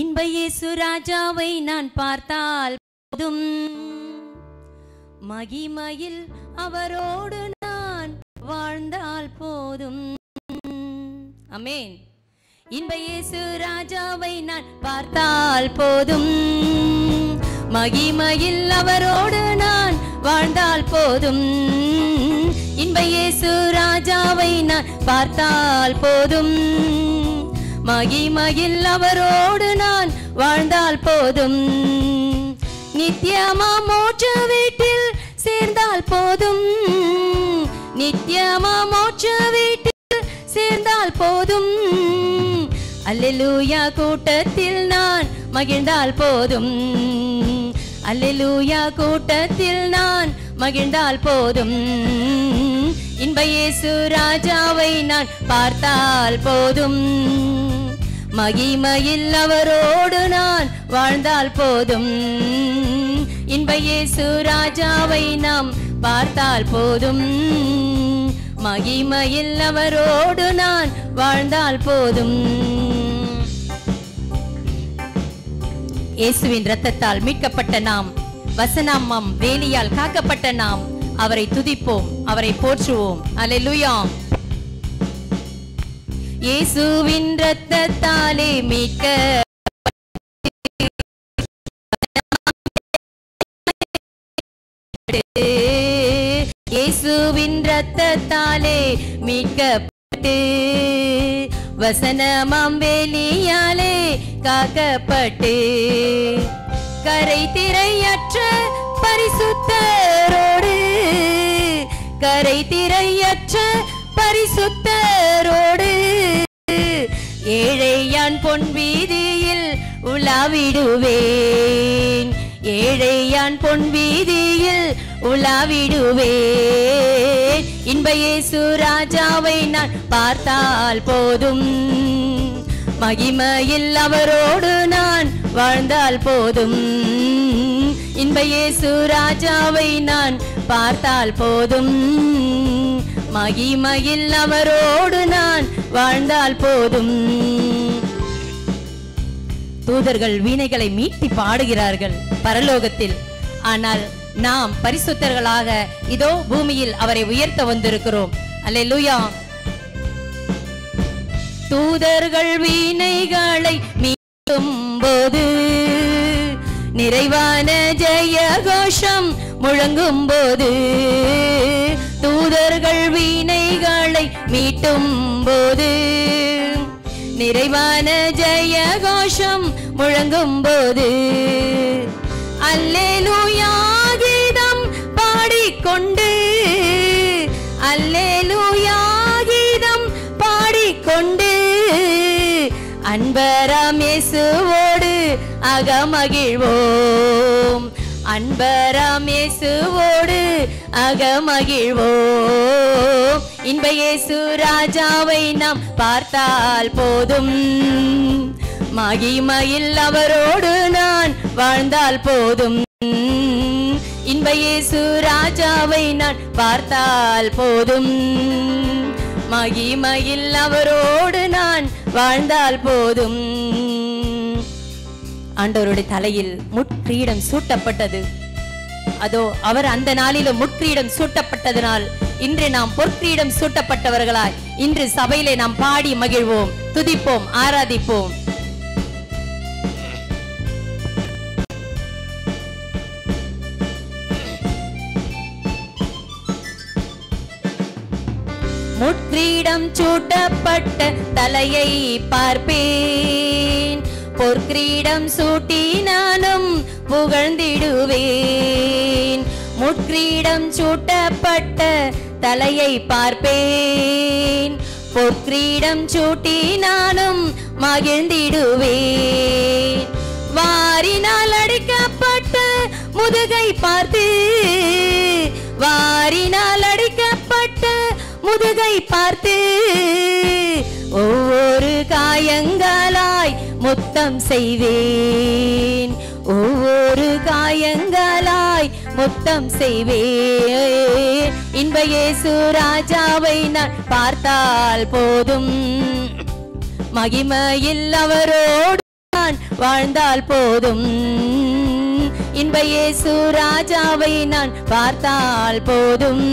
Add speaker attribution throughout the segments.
Speaker 1: இன்ப இயேசு ராஜாவை நான் பார்த்தால் போதும், மகிமையில் அவரோடு நான் வாழ்ந்தால் போதும். ஆமென். இன்ப இயேசு ராஜாவை நான் பார்த்தால் போதும், மகிமையில் அவரோடு நான் வாழ்ந்தால் போதும். இன்ப இயேசு ராஜாவை நான் பார்த்தால் போதும், மகிமையில் அவரோடு நான் வாழ்ந்தால் போதும். நித்தியமா மோட்ச வீட்டில் சேர்ந்தால் போதும், நித்தியமா மோட்ச வீட்டில் சேர்ந்தால் போதும். அல்லேலூயா கூட்டத்தில் நான் மகிழ்ந்தால் போதும், அல்லேலூயா கூட்டத்தில் நான் மகிழ்ந்தால் போதும். இன்ப இயேசு ராஜாவை நான் பார்த்தால் போதும், மகிமையில் அவரோடு நான் வாழ்ந்தால் போதும். இன்ப இயேசு ராஜாவை நாம் பார்த்தால் போதும், மகிமையில் அவரோடு நான் வாழ்ந்தால் போதும். இயேசுவின் இரத்தத்தால் மீட்கப்பட்ட நாம், வசனமாம் வேலியால் காக்கப்பட்ட நாம் அவரை துதிப்போம், அவரை போற்றுவோம். அல்லேலூயா. இயேசுவின் இரத்தத்தாலே மீட்க இயேசுவின் இரத்தத்தாலே மீட்கப்பட்டு வசனமாம் வேலியாலே காக்கப்பட்டு கரை திரையற்ற பரிசுத்தரோடு, கரை திரையற்ற பரிசுத்தரோடு ஏழையான் பொன் வீதியில் உலாவிடுவேன், ஏழையான் பொன் வீதியில் உலாவிடுவேன். இன்ப இயேசு ராஜாவை நான் பார்த்தால் போதும், மகிமையில் அவரோடு நான் வாழ்ந்தால் போதும். இன்ப இயேசு ராஜாவை நான் பார்த்தால் போதும், மகிமையில் அவரோடு நான் வாழ்ந்தால் போதும். தூதர்கள் வீணைகளை மீட்டி பாடுகிறார்கள் பரலோகத்தில். ஆனால் நாம் பரிசுத்தர்களாக இதோ பூமியில் அவரை உயர்த்த வந்திருக்கிறோம். அல்லேலூயா. தூதர்கள் வீணைகளை மீட்டும் போது நிறைவான ஜெய கோஷம் முழங்கும் போது, தூதர்கள் வீணைகளை மீட்டும் போது நிறைவான ஜெய கோஷம் முழங்கும் போது அல்லேலூயா கீதம் பாடிக்கொண்டு, அல்லேலூயா கீதம் பாடிக்கொண்டு அன்பராம் இயேசுவோடு அகமகிழ்வோம், அன்பராம் இயேசுவோடு அகமகிழ்வோம். இன்ப இயேசு ராஜாவை நாம் பார்த்தால் போதும், மகிமையில் அவரோடு நான் வாழ்ந்தால் போதும். இன்ப இயேசு ராஜாவை நான் பார்த்தால் போதும், மகிமையில் அவரோடு நான் வாழ்ந்தால் போதும். ஆண்டவருடைய தலையில் முட்கிரீடம் சூட்டப்பட்டது. அதோ அவர் அந்த நாளிலும் முட்கிரீடம் சூட்டப்பட்டதனால் இன்று நாம் பொற்கிரீடம் சூட்டப்பட்டவர்களாய் இன்று சபையிலே நாம் பாடி மகிழ்வோம், துதிப்போம், ஆராதிப்போம். முட்கிரீடம் சூட்டப்பட்ட தலையை பார்ப்பேன், பொற்கிரீடம் சூட்டி நானும் புகழ்ந்திடுவேன். முட்கிரீடம் சூட்டப்பட்ட தலையை பார்ப்பேன், பொற்கிரீடம் சூட்டி நானும் மகிழ்ந்திடுவேன். வாரினால் அடிக்கப்பட்ட முதுகை பார்த்து, வாரினால் அடிக்கப்பட்ட முதுகை பார்த்து ஒவ்வொரு காயங்களாய் முத்தம் செய்வேன், ஒவ்வொரு காயங்களாய் முத்தம் செய்வேன். இன்ப இயேசு ராஜாவை நான் பார்த்தால் போதும், மகிமையில் அவரோடு நான் வாழ்ந்தால் போதும். இன்ப இயேசு ராஜாவை நான் பார்த்தால் போதும்.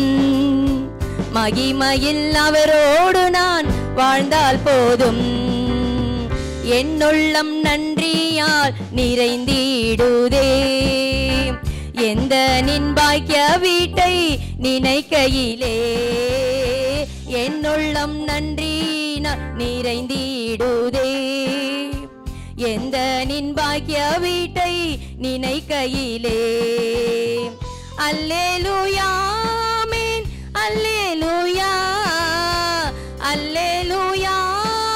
Speaker 1: மகிமையில் அவரோடு நான் வாழ்ந்தால் போதும். என்னுள்ளம் நன்றியால் நிறைந்திடுதே. எந்த நின் பாக்கிய வீட்டை நினைக்கையிலே என்னுள்ளம் நன்றியால் நிறைந்திடுதே. எந்த நின் பாக்கிய வீட்டை நினைக்கையிலே அல்லேலூயா ஆமென் அல்லேலூயா அல்லேலூயா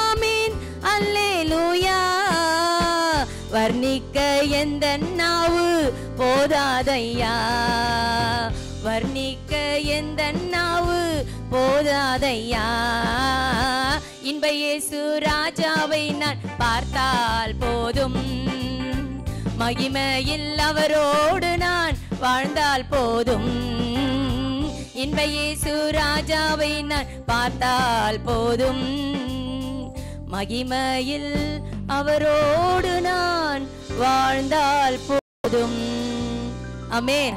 Speaker 1: ஆமென் அல்லேலூயா. வர்ணிக்க எந்த நாவு போதாதையா, வர்ணிக்க எந்த நாவு போதாதையா. இன்ப இயேசு ராஜாவை நான் பார்த்தால் போதும். மகிமையில் அவரோடு நான் வாழ்ந்தால் போதும். இன்ப இயேசு ராஜாவை நான் பார்த்தால் போதும். மகிமையில் அவரோடு நான் வாழ்ந்தால் போதும். ஆமென்.